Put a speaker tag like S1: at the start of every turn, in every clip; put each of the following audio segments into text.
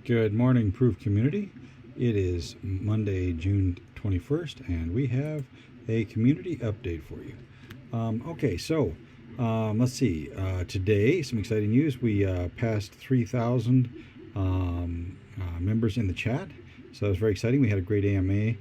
S1: Good morning, PRüF community. It is Monday, June 21st, and we have a community update for you. Let's see. Today, some exciting news. We passed 3,000 members in the chat, so that was very exciting. We had a great AMA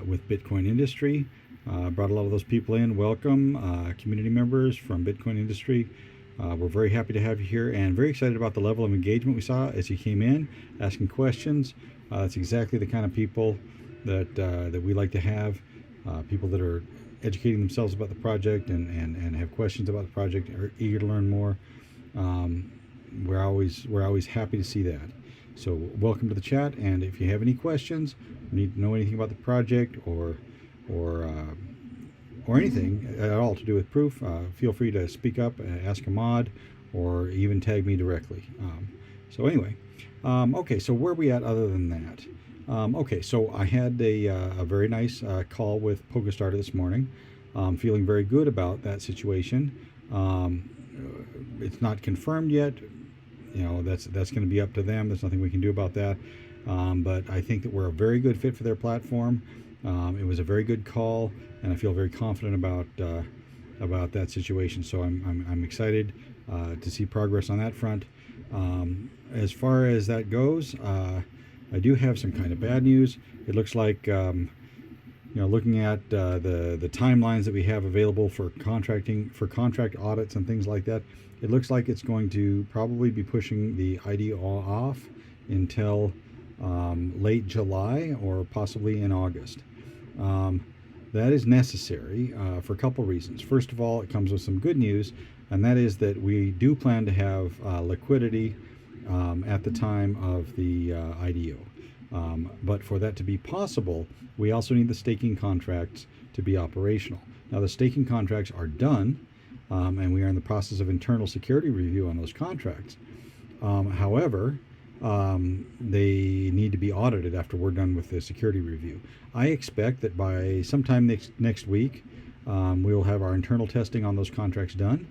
S1: with Bitcoin industry. Brought a lot of those people in. Welcome, community members from Bitcoin industry. We're very happy to have you here and very excited about the level of engagement we saw as you came in, asking questions. It's exactly the kind of people that we like to have, people that are educating themselves about the project and have questions about the project, are eager to learn more. We're always happy to see that. So welcome to the chat, and if you have any questions, need to know anything about the project or anything at all to do with PRüF, feel free to speak up, ask a mod, or even tag me directly. So where are we at other than that? So I had a very nice call with PokeStarter this morning. Feeling very good about that situation. It's not confirmed yet. You know, that's going to be up to them. There's nothing we can do about that. But I think that we're a very good fit for their platform. It was a very good call, and I feel very confident about that situation. So I'm excited to see progress on that front. As far as that goes, I do have some kind of bad news. It looks like looking at the timelines that we have available for contract audits and things like that, it looks like it's going to probably be pushing the IDO off until late July or possibly in August. That is necessary for a couple reasons. First of all, it comes with some good news, and that is that we do plan to have liquidity at the time of the IDO. But for that to be possible, we also need the staking contracts to be operational. Now, the staking contracts are done, and we are in the process of internal security review on those contracts. However, they need to be audited after we're done with the security review. I expect that by sometime next week, we will have our internal testing on those contracts done,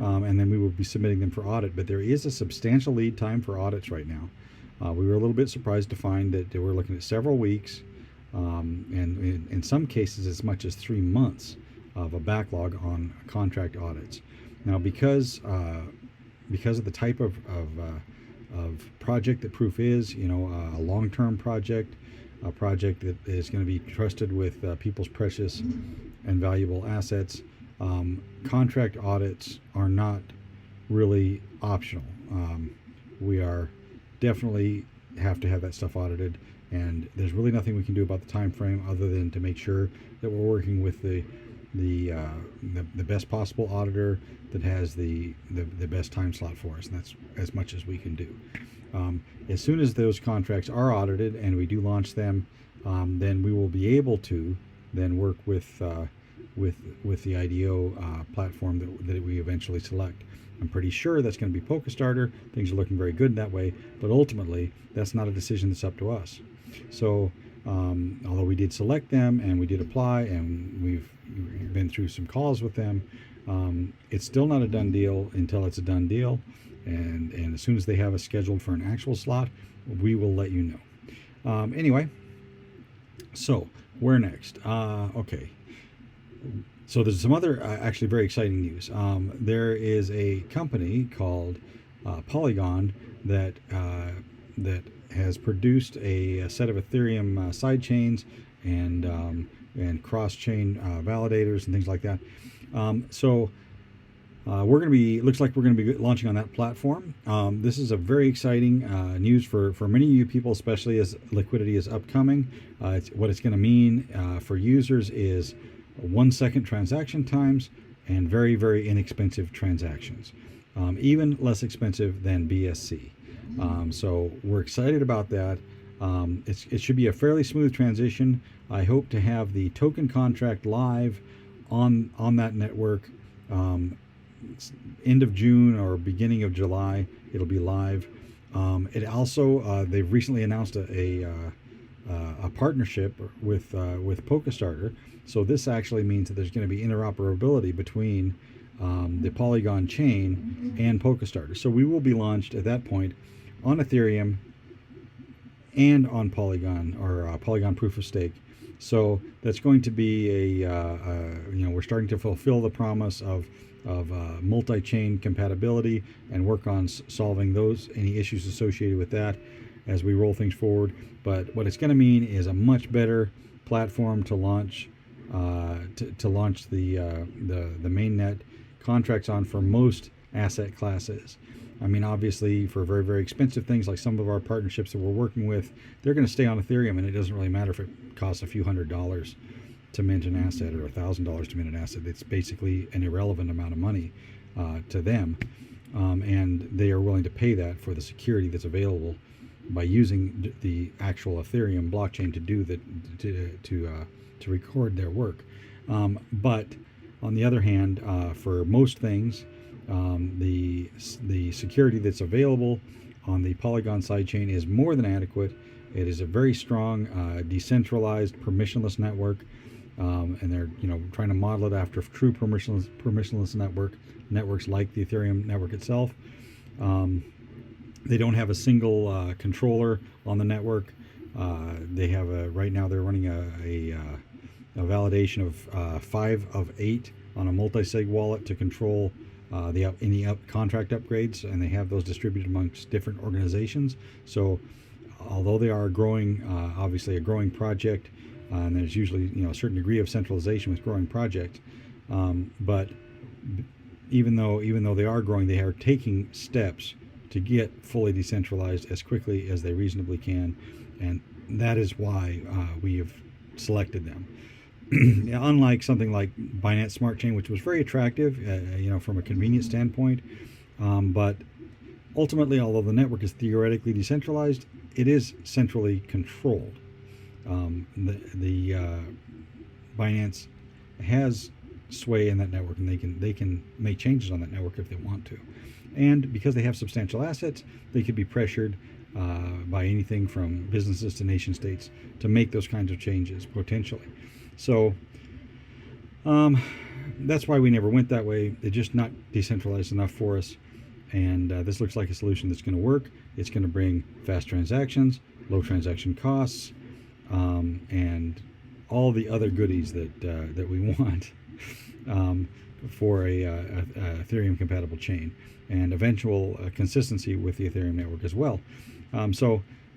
S1: and then we will be submitting them for audit. But there is a substantial lead time for audits right now. We were a little bit surprised to find that we're looking at several weeks, and in some cases as much as 3 months of a backlog on contract audits. Now, because of the type of project that PRüF is, a long-term project, a project that is going to be trusted with people's precious and valuable assets, contract audits are not really optional. We are definitely have to have that stuff audited, and there's really nothing we can do about the time frame other than to make sure that we're working with the best possible auditor that has the best time slot for us, and that's as much as we can do. As soon as those contracts are audited and we do launch them, then we will be able to then work with the IDO platform that we eventually select. I'm pretty sure that's going to be PokeStarter. Things are looking very good in that way, but ultimately that's not a decision that's up to us. So although we did select them and we did apply and we've been through some calls with them, it's still not a done deal until it's a done deal. And as soon as they have us scheduled for an actual slot, we will let you know. Anyway, so where next? Okay. So there's some other actually very exciting news. There is a company called Polygon that has produced a set of Ethereum sidechains and cross-chain validators and things like that. Looks like we're going to be launching on that platform. This is a very exciting news for many of you people, especially as liquidity is upcoming. What it's going to mean for users is 1 second transaction times and very, very inexpensive transactions, even less expensive than BSC. So we're excited about that. It should be a fairly smooth transition. I hope to have the token contract live on that network end of June or beginning of July. It'll be live. It also they've recently announced a partnership with PokeStarter. So this actually means that there's going to be interoperability between the Polygon chain and PokeStarter. So we will be launched at that point on Ethereum and on Polygon, or Polygon proof of stake. So that's going to be we're starting to fulfill the promise of multi-chain compatibility and work on solving any issues associated with that as we roll things forward. But what it's going to mean is a much better platform to launch the mainnet contracts on for most asset classes. I mean, obviously, for very, very expensive things like some of our partnerships that we're working with, they're going to stay on Ethereum, and it doesn't really matter if it costs a few $100s to mint an asset or $1,000 to mint an asset. It's basically an irrelevant amount of money to them, and they are willing to pay that for the security that's available by using the actual Ethereum blockchain to do to record their work. But on the other hand, for most things, the security that's available on the Polygon sidechain is more than adequate. It is a very strong, decentralized, permissionless network, and they're trying to model it after true permissionless networks like the Ethereum network itself. They don't have a single controller on the network. They have right now they're running a validation of 5 of 8 on a multi-sig wallet to control any contract upgrades, and they have those distributed amongst different organizations. So although they are growing, obviously a growing project, and there's usually a certain degree of centralization with growing projects, but even though they are growing, they are taking steps to get fully decentralized as quickly as they reasonably can, and that is why we have selected them. Unlike something like Binance Smart Chain, which was very attractive, from a convenience standpoint, but ultimately, although the network is theoretically decentralized, it is centrally controlled. Binance has sway in that network, and they can make changes on that network if they want to. And because they have substantial assets, they could be pressured by anything from businesses to nation states to make those kinds of changes potentially. So that's why we never went that way. It's just not decentralized enough for us. And this looks like a solution that's going to work. It's going to bring fast transactions, low transaction costs, and all the other goodies that we want for a Ethereum compatible chain, and eventual consistency with the Ethereum network as well.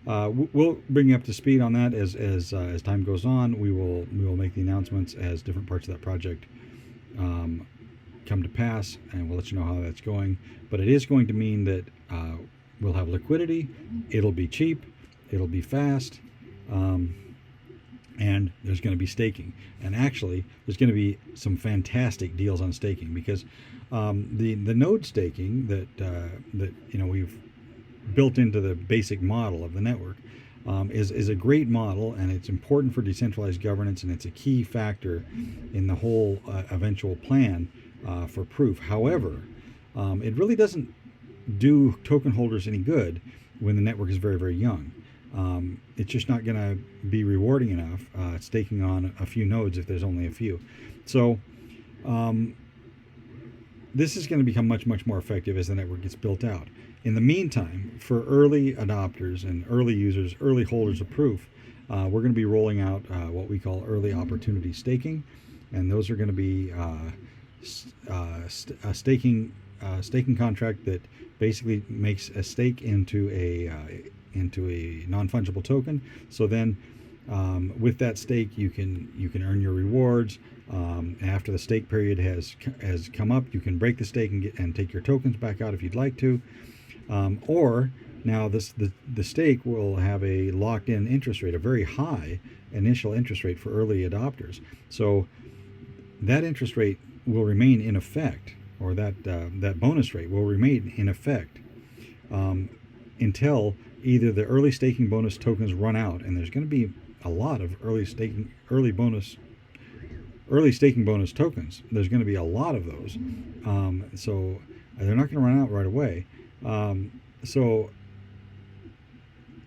S1: We'll bring you up to speed on that as time goes on. We will make the announcements as different parts of that project come to pass, and we'll let you know how that's going. But it is going to mean that we'll have liquidity. It'll be cheap. It'll be fast. And there's going to be staking. And actually, there's going to be some fantastic deals on staking, because the node staking that we've built into the basic model of the network is a great model, and it's important for decentralized governance, and it's a key factor in the whole eventual plan for PRüF. However, it really doesn't do token holders any good when the network is very, very young. It's just not going to be rewarding enough staking on a few nodes if there's only a few. So this is going to become much, much more effective as the network gets built out. In the meantime, for early adopters and early users, early holders of PRüF, we're going to be rolling out what we call early opportunity staking, and those are going to be a staking contract that basically makes a stake into a non-fungible token. So then, with that stake, you can earn your rewards. After the stake period has come up, you can break the stake and take your tokens back out if you'd like to. Or now the stake will have a locked-in interest rate, a very high initial interest rate for early adopters. So that interest rate will remain in effect, or that bonus rate will remain in effect until either the early staking bonus tokens run out, and there's going to be a lot of early staking bonus tokens. There's going to be a lot of those, so they're not going to run out right away. So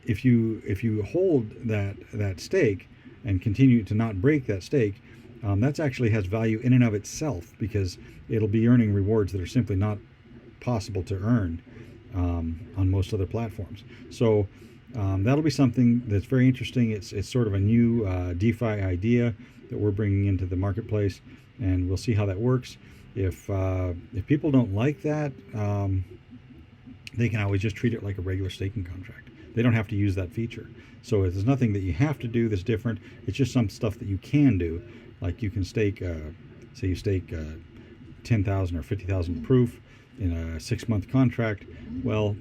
S1: if you hold that stake and continue to not break that stake, that actually has value in and of itself, because it'll be earning rewards that are simply not possible to earn on most other platforms. So that'll be something that's very interesting. It's sort of a new DeFi idea that we're bringing into the marketplace, and we'll see how that works. If people don't like that, they can always just treat it like a regular staking contract. They don't have to use that feature. So there's nothing that you have to do that's different. It's just some stuff that you can do. Like you can stake, say you stake 10,000 or 50,000 PRüF in a 6-month contract. Well,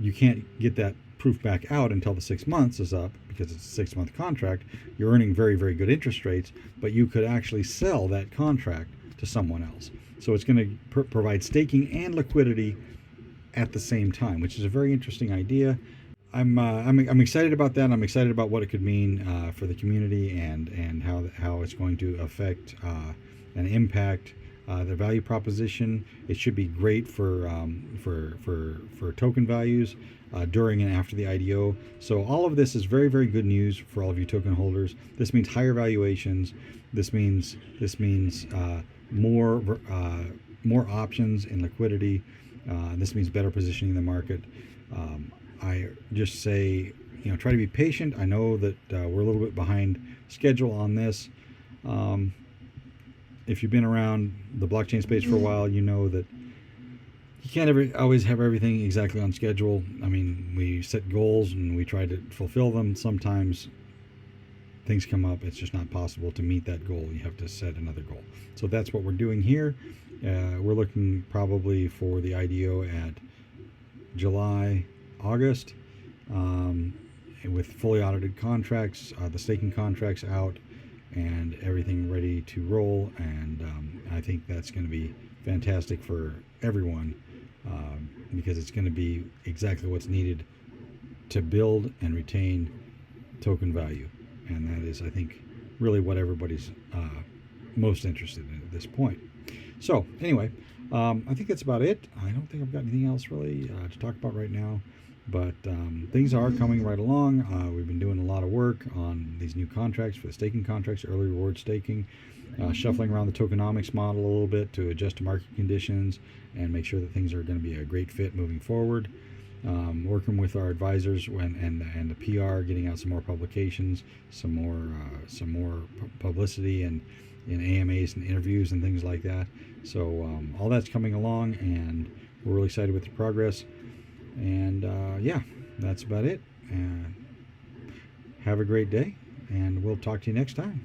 S1: you can't get that PRÜF back out until the 6 months is up, because it's a 6-month contract. You're earning very, very good interest rates, but you could actually sell that contract to someone else. So it's going to provide staking and liquidity at the same time, which is a very interesting idea. I'm excited about that. I'm excited about what it could mean for the community, and how it's going to affect and impact their value proposition. It should be great for token values during and after the IDO. So all of this is very, very good news for all of you token holders. This means higher valuations. This means more options in liquidity. This means better positioning in the market. I just say, try to be patient. I know that we're a little bit behind schedule on this. If you've been around the blockchain space for a while, you know that you can't always have everything exactly on schedule. I mean, we set goals and we try to fulfill them. Sometimes things come up. It's just not possible to meet that goal. You have to set another goal. So that's what we're doing here. We're looking probably for the IDO at July, August, with fully audited contracts, the staking contracts out, and everything ready to roll. And I think that's going to be fantastic for everyone, because it's going to be exactly what's needed to build and retain token value. And that is, I think, really what everybody's most interested in at this point. So anyway, I think that's about it. I don't think I've got anything else really to talk about right now. But things are coming right along. We've been doing a lot of work on these new contracts for the staking contracts, early reward staking, shuffling around the tokenomics model a little bit to adjust to market conditions and make sure that things are going to be a great fit moving forward. Working with our advisors and the PR, getting out some more publications, some more publicity and in AMAs and interviews and things like that. So all that's coming along, and we're really excited with the progress. And yeah, that's about it. And have a great day, and we'll talk to you next time.